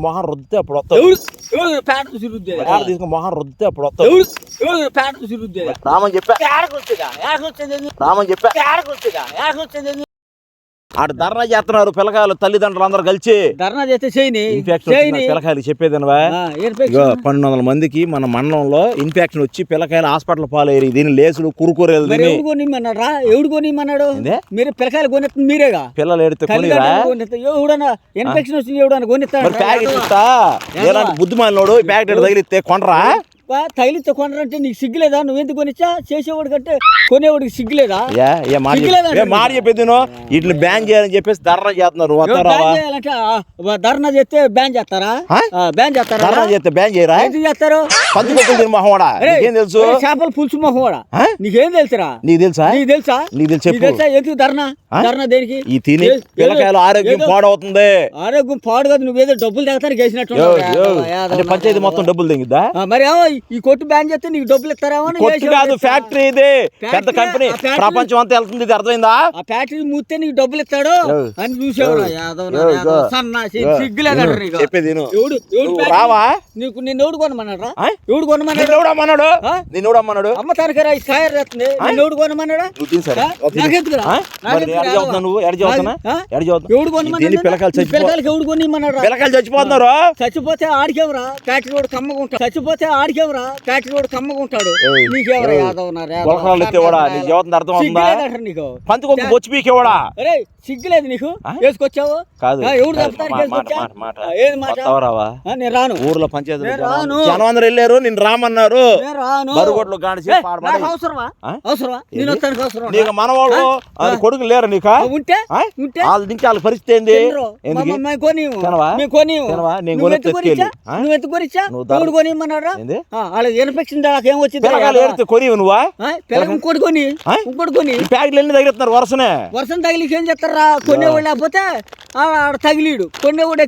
మొహం రుద్దే అప్పుడు మొహం రుద్దే అప్పుడు రామని చెప్పా ఆడ ధర్నా చేస్తున్నారు పిల్లకాయలు తల్లిదండ్రులు అందరూ కలిసి ధర్నా చేస్తే చేయని పిల్లకాయలు చెప్పేదనవా 1200 మందికి మన మండలంలో ఇన్ఫెక్షన్ వచ్చి పిల్లకాయలు హాస్పిటల్ పాలయ్యారు. దీని లేసులు కురుకూరలు ఎవడు కొనిమన్నాడు? మీరు పిల్లకాయలు కొనిస్తుంది మీరేగా. పిల్లలు ఎడితే ఎవడన్నా ఇన్ఫెక్షన్ వచ్చింది ఎవడన్నా కొనిస్తాడు. ప్యాకెట్ ఇస్తా ఎలాంటి బుద్ధిమాలినోడు ప్యాకెట్ తగిలిస్తే కొనరా? తగిలితే కొనరంటే నీకు సిగ్గులేదా? నువ్వెందుకు కొనిచ్చా? చేసేవాడు కంటే కొనేవాడికి సిగ్గులేదా? మాట చెప్పేది ఇట్లా బ్యాన్ చేయాలని చెప్పేసి ధర్నా చేస్తున్నారు. ధర్నా చేస్తే బ్యాన్ చేస్తారా? బ్యాన్ చేస్తారా? ధర్నా చేస్తే బ్యాన్ చేయరా? ఎందుకు చేస్తారు? పందికొక్కులు మొహవాడా నీకేం తెలుసు? చేపల పులుసు మొహవాడా నీకేం తెలుసురా? నీకు తెలుసా? నీకు తెలుసా? ఎందుకు ధర్నా? ధర్నా దేనికి? ఈ తిని పిల్లకాయలు ఆరోగ్యం పాడవుతుంది. ఆరోగ్యం పాడు కాదు. నువ్వేదో డబ్బులు తెగతానికి వేసినట్టు పంచాయతీ మొత్తం డబ్బులు తెగిద్దా? మరి ఈ కొట్టు బ్యాన్ చేస్తే నీకు డబ్బులు ఇస్తారేమో. కాదు ఫ్యాక్టరీ ఇది పెద్ద కంపెనీ ప్రపంచం అంతా వెళ్తుంది. ఇది అర్థమైందా? ఆ ఫ్యాక్టరీ మూస్తే నీకు డబ్బులు ఇస్తాడు అని చూసేవాడు. చెప్పేది రావా? నీకు నిన్ను ఎవడు కొనమన్నాడు? ఎవడు కొనమన్నాడు? నిన్నోడమ్మన్నాడు అమ్మతానికి రా తయారు చేస్తుంది. నిన్ను ఎవడు కొనమన్నాడు? నువ్వు ఎవడు కొనమన్నాడు? పిల్లకాయలకి ఎవడు కొనిమన్నాడు? పిల్లకాయలు చచ్చిపోతున్నారు. చచ్చిపోతే ఆడికేవరా ఫ్యాక్టరీ వాడు కమ్మకుంటాడు. చచ్చిపోతే ఆడికేవరా ఫ్యాక్టరీ వాడు కమ్మకుంటాడు. నీకెవరా యాదవ్ నీకు పంతుకొక్క బొచ్చి పీకేవాడా? అరే సిగ్గులేదు నీకు? వేసుకొచ్చావు కాదు? ఎవడు నేను రాను. ఊర్లో పంచాయతీ జనం అందరూ వెళ్ళారు. నేను రామన్నారు. బరుగొడ్లు అవసరమా? నేను వస్తానికి అవసరం నీకు మనవాళ్ళు కొడుకు లేరు నీకు? ఉంటే వాళ్ళ నుంచి వాళ్ళ పరిస్థితి ఏంది? నువ్వెంత కొనిచ్చా? ఎవడు కొనిమన్నాడు? వాళ్ళకి ఇన్ఫెక్షన్ ఏం వచ్చింది? కొని నువ్వా? ఇంకోటి కొని ప్యాకెట్లు ఎన్ని తగిలిస్తున్నారు? వర్షం తగిలి ఏం చేస్తారా? కొనేవాడు లేకపోతే ఆడ తగిలీడు. కొనేవాడు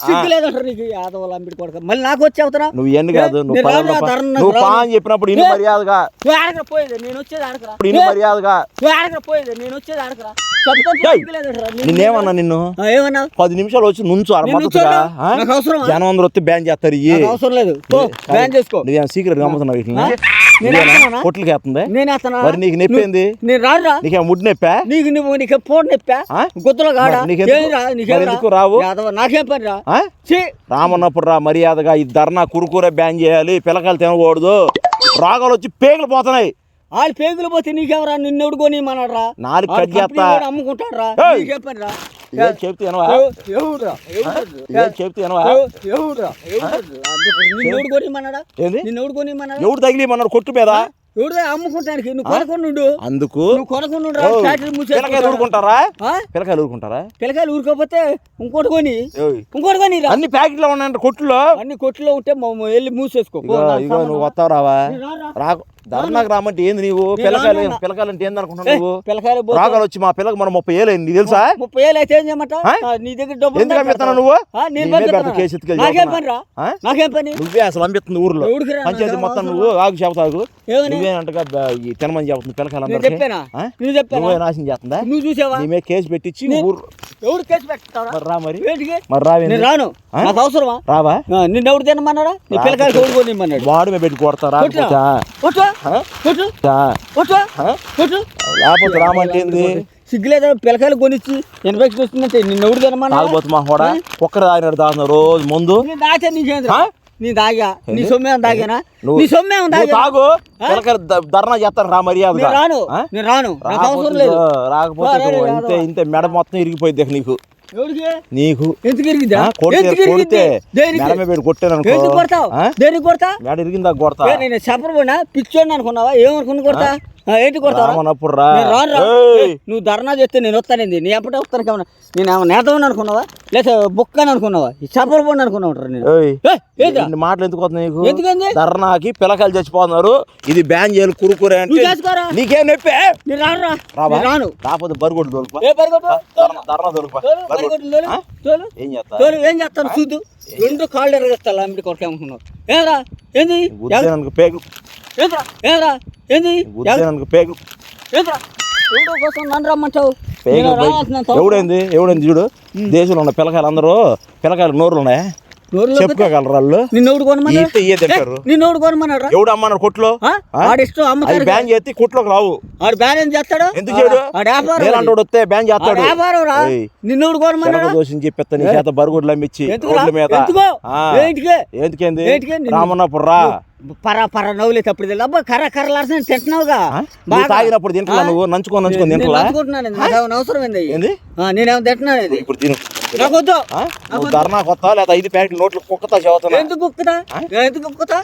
సిగ్గులేదంటారు నీకు యాదవ్ అంబిడి కొడక. మళ్ళీ నాకు వచ్చి అవుతారా? నువ్వు ఎన్ని కాదు చెప్పినప్పుడు ఇన్ని మర్యాదగా పోయేది నేను వచ్చేది ఆడకరా. పోయేది నేను వచ్చేది ఆడకరా. నిన్నేమన్నా? నిన్ను ఏమన్నా 10 నిమిషాలు వచ్చి నుంచు జనం అందరూ వస్తే బ్యాన్ చేస్తారు. అవసరం లేదు, బ్యాన్ చేసుకో. నువ్వేం సీక్రెట్ గమ్ముతున్నావు? కొట్లకి వేస్తుంది మరి నీకు నొప్పింది? నీకే ముడ్డు నొప్పా? నీకు పోటు నొప్పా? గుద్దలో కాడా? ఎందుకు రావు? నాకేం పని రా? రామన్నప్పుడు రా మర్యాదగా. ఈ ధర్నా కురుకూర బ్యాన్ చేయాలి. పిల్లకాయలు తినకూడదు. రోగాలు వచ్చి పేగులు పోతున్నాయి. వాళ్ళు పేగులు పోతే నీకెవరా? నిన్నెవడు కొనిమన్నాడు రా? నాలుగు కట్ చేస్తా అమ్ముకుంటాడు రా. నీకేం పని రా? చెప్తాను ఎవడు తగిలిమన్నాడు కొట్టు మీద? ఎవడు అమ్ముకుంటానికి? నువ్వు కొనుక్కుండు. అందుకు పిల్లకాయలు ఊరుకుంటారా? పిల్లకాయలు ఊరుకోకపోతే ఇంకోటి కొని అన్ని ప్యాకెట్లో ఉన్నాయంట కొట్టులో. అన్ని కొట్టులో ఉంటే వెళ్ళి మూసేసుకో. నువ్వు వస్తావు రావా? రాకు. ధర్నాకు రామంటే ఏంది నీవు? పిల్లకాయలు అంటే ఏంది అనుకుంటున్నావు నువ్వు? రోగాలు వచ్చి మా పిల్లకి మనం 30 ఏళ్ళు అయింది తెలుసా? 30 ఏళ్ళు అయితే ఏం చేయమంట? నీ దగ్గర డబ్బులు ఎందుకు అమ్మిస్తున్నావు నువ్వు? నాకేం పని? నువ్వే అసలు అమ్మిస్తుంది ఊర్లో. పంచాయతీ మొత్తం నువ్వు ఆగు చెబుతావు. నువ్వేనంటగా తినమని చెబుతుంది పిల్లకాయలందరూ. నువ్వే నాశనం చేస్తుందా? నువ్వు చూసావా? నీ మీద కేసు పెట్టించి ఎవడు కేసు పెడతారా? రా మరి రాను. నాకు అవసరమా? రావా? నిన్ను ఎవడు తినమన్నాడా? నీ పిల్లకాయలు ఎవడు కొనిమన్నాడు? వాడు మీద పెట్టి కొడతారా? లేకపోతే రామంటే సిగ్గులేదా? పిల్లకాయలు కొనిచ్చి ఇన్ఫెక్షన్ వస్తుందంటే నిన్ను ఎవడు తినమన్నాడు? మా కూడా ఒక్కరు తాగినాడు దాని రోజు ముందు. దాచా నీకేంద్రా? నీ దాగా నీ సొమ్మేం దాగానా? నీ సొమ్మేం తాగు. ధర్నా చేస్తారు రా మర్యాద. నేను రాను. నాకు అవసరం లేదు. రాకపోతే ఇంతే మెడ మొత్తం ఇరిగిపోయింది నీకు. నీకు ఎందుకు ఇరిగిందా? మెడ ఇరిగిందా కొడతా? నేను చెప్పబోనా? పిచ్చోడిని అనుకున్నావా? ఏమనుకుని కొడతా? ఏంటి కొడతావు రామన్నప్పుడు రా. నువ్వు ధర్నా చేస్తే నేను వస్తానండి నీ ఎప్పటి వస్తాను కావున నేను ఏమన్నా నేతమని అనుకున్నావా లేదా బుక్ అని అనుకున్నావా చేపలు పండి అనుకున్నావు నేను మాటలు ఎందుకు వస్తున్నాయి నీకు? ఎందుకండి ధర్నాకి పిల్లకాయలు చచ్చిపోతున్నారు, ఇది బ్యాన్ చేయాలి కురుకురే అంటే నీకేం నొప్పి? రాను రాకపోతే బరుగుడు దొరుకుపా, ధర్నా దొరుకుపా. ఏం చేస్తా ఏం చేస్తాను చూద్దు, రెండు కాళ్ళు ఎరగేస్తా అమ్మిడి కొరకు ఏమనుకున్నావు? ఏరా ఏంది పేగు ఏరా ఏంది పేగు ఏంద్రా ఎవడో కోసం నన్ను రమ్మంటావు? ఎవడైంది చూడు, దేశంలో ఉన్న పిల్లకాయలు అందరూ పిల్లకాయలు నోరులు ఉన్నాయా చెప్పుకోగలరు వాళ్ళు? నిన్నోడు కొనమన్నాడు, నిన్నోడు కొనమన్నాడు. ఎవడు అమ్మన్నారు కొట్లో? ఆడిష్టం అమ్ముతాడు, బ్యాన్ చేస్తే కొట్లోకి రావు. ఆడు బ్యాన్ ఏం చేస్తాడు? ఎందుకు చేయడు? వస్తే బ్యాన్ చేస్తాడు. వ్యాపారం రా, నిన్నోడు కొనమన్నాడు. దోషం చెప్పేస్తా నీ చేత బరుగుడ్లు అమ్మిచ్చి రోడ్ల మీద. ఎందుకేంది రామన్నప్పుడు రా పర నవ్వులే తప్పుడు అబ్బా కర్రలాడుతున్నా తింటున్నావుగా. తాగినప్పుడు తింటా నువ్వు నంచుకొని తింటున్నాను అవసరం ఏంది? నేనేమో తింటున్నాను ఇప్పుడు తిను. నాకు వద్దు. నువ్వు ధర్నా కొత్త లేదా 5 ప్యాకెట్లు నోట్లు కుక్కతా చదువుతున్నా. ఎందుకు కుక్కుతా? ఎందుకు కుక్కుతా?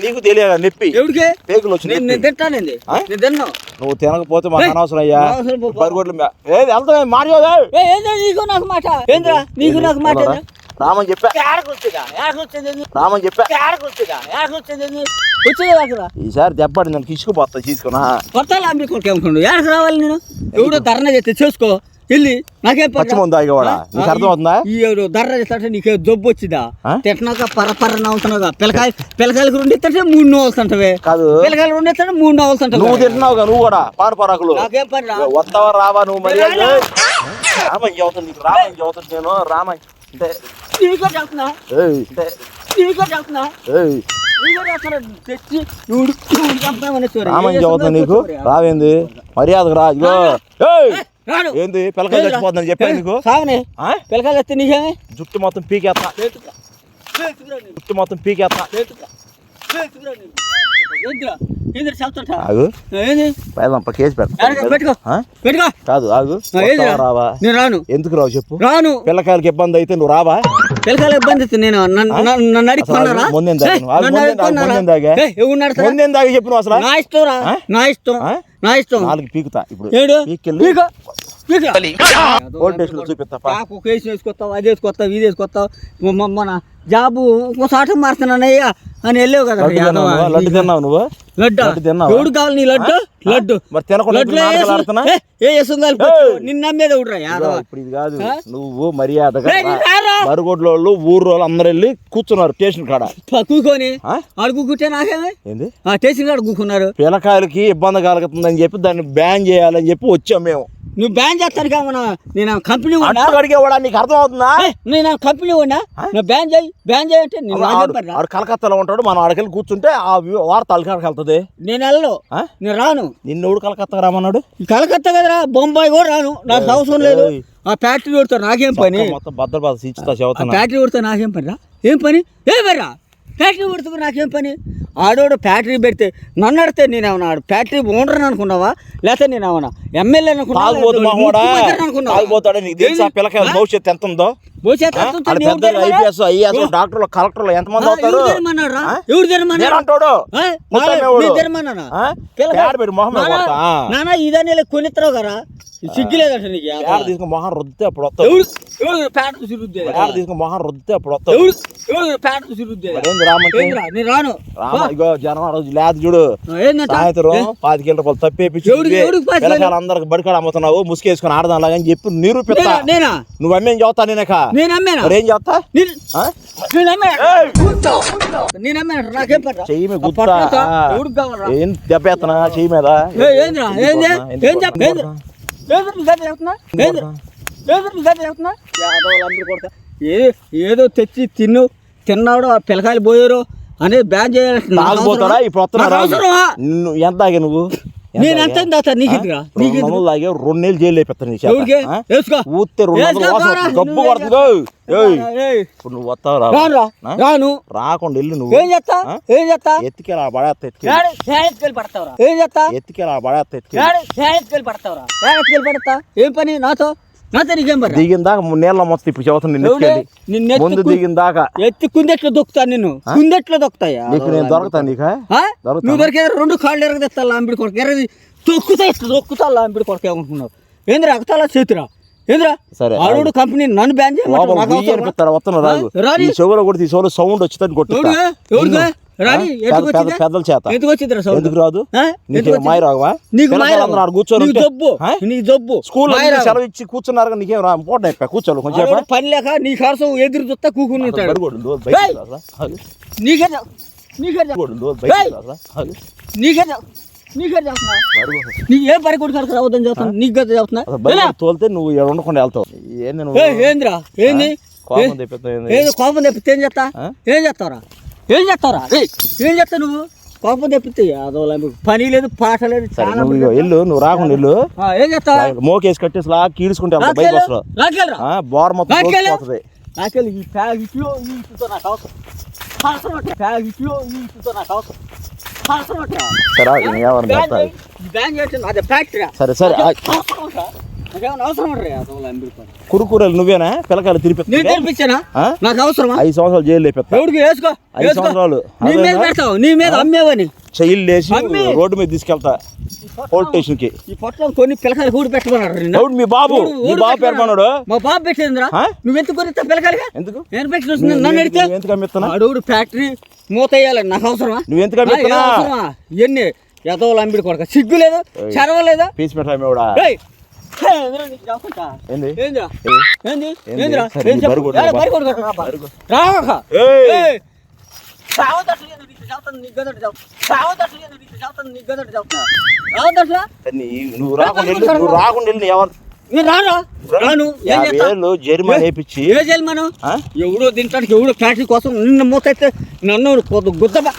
నీకు తెలియదు నొప్పి ఎవడికి పేగులు వచ్చి నేను తింటానండి, నేను తిన్నావు. నువ్వు తినకపోతే మాకు అనవసరం అయ్యా. బరుగుడ్లు వెళ్తా మారియోదా నీకు నాకు మాట ఏంద్రా? నీకు నాకు మాట రామని చెప్పా, రామని చెప్పా. ఈసారి దెబ్బడి నన్ను తీసుకుపోతా తీసుకున్నా కొత్త అమ్మి కొడుకేమనుకోండి ఏడకు రావాలి నేను. ఎవడో ధర్నా చేస్తే చేసుకో వెళ్ళి, నాకేం పచ్చి ముందు ఆగేవాడా? నీకు అర్థమవుతుందా? ఈ ధర్నా చేస్తా నీకే జబ్బు వచ్చిందా? తిట్టినాక పర నవ్వుతున్నావుగా. పిల్లకాయలకు 2 ఇస్తే 3 నవ్వులుంటావే కాదు, పిల్లకాయలు 2 ఇస్తే 3 నవ్వులుంటావు. నువ్వు తింటున్నావుగా నువ్వు కూడా పానపరాకులు. నాకేం పని వస్తావా రావా నువ్వు? మరి రామని చదువుతాను నీకు, రామని చదువుతాను నేను. రామని రామని చదువుతాను నీకు. రావేంది మర్యాదకు రా. ఇగో ఏంది పిల్లకాయలు చచ్చిపోతుందని చెప్పాను నీకు. పిల్లకాయలు వస్తే నీకేమే జుట్టు మొత్తం పీకేస్తా, జుట్టు మొత్తం పీకేస్తా. కేసు పెడతా కాదు ఆగు. రావా? నేను రాను. ఎందుకు రావు చెప్పు? రాను. పిల్లకాయలకి ఇబ్బంది అయితే నువ్వు రావా? పిల్లకాయలు ఇబ్బంది అయితే నేను చెప్పు నువ్వు అసలు. నా ఇష్టం రా, నా ఇష్టం, నా ఇష్టం. 4 పీకుతా ఇప్పుడు. కేసు వేసుకొస్తావు, అది వేసుకొస్తావు, ఇది వేసుకొస్తావు. మన జాబు ఇంకోసారి మారుతున్నానయ్యా అని వెళ్ళావు కదా. లడ్డు తిన్నావు నువ్వు? లడ్డు ఎవడు కావాలి నీ లడ్డు? లడ్డు నిన్న మీద ఇప్పుడు ఇది కాదు. నువ్వు మర్యాదగా మరుగుడ్లోళ్ళు ఊరు అందరు వెళ్ళి కూర్చున్నారు స్టేషన్ కాడ. కూకొని ఆడు కూకుంటే నాకేమే ఏంది స్టేషన్ కాడ కూకున్నారు. పిల్లకాయలకి ఇబ్బంది కలుగుతుందని చెప్పి దాన్ని బ్యాన్ చేయాలని చెప్పి వచ్చాం మేము. నువ్వు బ్యాన్ చేస్తాను కామన్నా, నేను కంపెనీ అడిగేవాడా? నీకు అర్థం అవుతుందా? నేను కంపెనీ ఉన్నా, నువ్వు బ్యాన్ చేయి అంటే ఆడు కలకత్తాలో ఉంటాడు, మనం ఆడకెళ్ళి కూర్చుంటే ఆ వార్త అలకాడికి వెళ్తుంది. నేను వెళ్ళను, నేను రాను. నిన్నోడు కలకత్తా రామన్నాడు. కలకత్తా కదరా, బొంబాయి కూడా రాను, నాకు అవసరం లేదు. ఆ ఫ్యాక్టరీ కొడుతా నాకేం పని? మొత్తం భద్రపాత ఫ్యాక్టరీ కొడుతా నాకేం పని రా? ఏం పని? ఏమరా ఫ్యాక్టరీ కొడుతూ నాకేం పని? ఆడోడు ఫ్యాక్టరీ పెడితే నన్ను అడితే నేనేమన్నా ఆడు ఫ్యాక్టరీ ఓనర్ అనుకున్నావా? లేకపోతే నేనేమన్నా ఎమ్మెల్యే అనుకున్నావు? భవిష్యత్తు ఎంత ఉందో? డాక్టర్లు కలెక్టర్లు ఎంతమంది అవుతారు? ఎవరు తెరమన్నాడు? నానా ఇదనే కొనిత్తరావు కదా, సిగ్గులేదంట నీకు. తీసుకుని మొహం రుద్దితే అప్పుడు వస్తావు. తీసుకుని మొహం రుద్దితే అప్పుడు వస్తావు. రాను. ఇగో జనం రోజు లేదు చూడు, సాయంత్రం 5 రూపాయలు తప్పేపించి అందరికి బడికాడ అమ్ముతున్నావు, ముసుకేసుకుని ఆడదాం లాగా అని చెప్పి నిరూపిస్తా. నువ్వు అమ్మేం చదువుతా నేనక? ఏం చదువుతా? చెయ్యి మీద గుర్తా ఏం దెబ్బేస్తున్నా చెయ్యి మీద. ఏదో తెచ్చి తిన్నాడు పిల్లకాయలు పోయారు అనేది బ్యాన్ చేయాలి. తాగిపోతాడా ఇప్పుడు వస్తున్నా? ఎంత తాగా నువ్వు? నేను ఎంత నీకు 2 నెలలు జైలు అయిపోతాను. ఊతే 200 గబ్బు కొడుతుందో. ఇప్పుడు నువ్వు వస్తావు రాను. రాకుండా వెళ్ళి నువ్వు ఏం చేస్తా? ఏం చేస్తా? ఎత్తికెళ్ళి పడేస్తా. ఏం చేస్తా? ఎత్తికెళ్ళి పడేస్తా. పడతావురా? పడతా ఏం పని నాతో? నాతో నీకేం పని దిగిన దాకా నీళ్ళ మొత్తం ఇప్పుడు చదువుతాను నిన్ను ముందు దిగిన దాకా ఎత్తి కుందెట్లో దొక్కుతా నిన్ను కుందెట్లో దొక్కుతాయా నీకు నేను దొరుకుతాను నీకు నువ్వు దొరికే 2 కాళ్ళు ఎరగదెత్తా లాంబిడి కొడుకు ఎరగది దొక్కుతా లాంబిడి కొడుకు ఏమనుకున్నావు ఏంద్రా అగతాలా చేతురా ఏంద్రా సరే ఆడు కంపెనీ నన్ను బ్యాన్ చేయమంటారు వస్తున్నా రాదు ఈ చెవులో కొడితే ఈ చెవులో సౌండ్ వచ్చిందని కొట్టు పెద్దల చేత ఎందుకు రాదు మాయ రాగవా కూర్చొని స్కూల్ సెలవు ఇచ్చి కూర్చున్నారు నీకేం రా పోటీ కూర్చోవాలి కొంచెం పని లేక నీ కోసం ఎదురు చూస్తా కూకుని ఉంటాడు ఏ పని కొడుకు రావద్దని చెప్తాను నీకు కదా చెప్తున్నా తోలితే నువ్వు ఉండకుండా వెళ్తావు ఏంద్రా ఏంది కోపం తెప్పితే ఏం చేస్తా ఏం చేస్తావురా ఏం చేస్తావు నువ్వు కోపం తెప్పితే పని లేదు పాట లేదు వెళ్ళు నువ్వు రాకుండా వెళ్ళు ఏం చేస్తావు మోకేసి కట్టేసి లా కీడుచుకుంటే బయట వస్తారు బోర్ మొత్తం నాకెళ్ళి ఈ ప్యాగిట్లో ఈటుతో నాకు అవసరం సరే సరే కురుకూరలు నువ్వేనా పిల్లకాయలు తినిపించానా నాకు అవసరమా 5 సంవత్సరాలు జైలు వేసుకో 5 సంవత్సరాలు నీ మీద అమ్మేవని చెయ్యిలు లేచి రోడ్డు మీద తీసుకెళ్తా పోలీస్ స్టేషన్ కి ఈ పొట్టలో కొన్ని పిల్లకాయలు కూడా పెట్టమన్నాడు మీ బాబు పెడమన్నాడు మా బాబు పెట్టేంద్రా నువ్వు ఎందుకు కొనిస్తా పిల్లకాయలుగా ఎందుకు నేను పెట్టిన నన్ను అడిగితే ఎందుకు అమ్మిస్తున్నా అడుగుడు ఫ్యాక్టరీ మూత వేయాలి నాకు అవసరమా నువ్వు ఎందుకు అమ్మిస్తున్నా ఇవన్నీ ఎదవలు అంబిడి కొడక సిగ్గు లేదు చరవలేదా పీస్ పెట్టా నువ్వు రాకుండా జరిమానా వేయించి ఎవడో తింటానికి ఎవడో ఫ్యాక్టరీ కోసం నిన్న మూత అయితే నన్ను గుద్దబా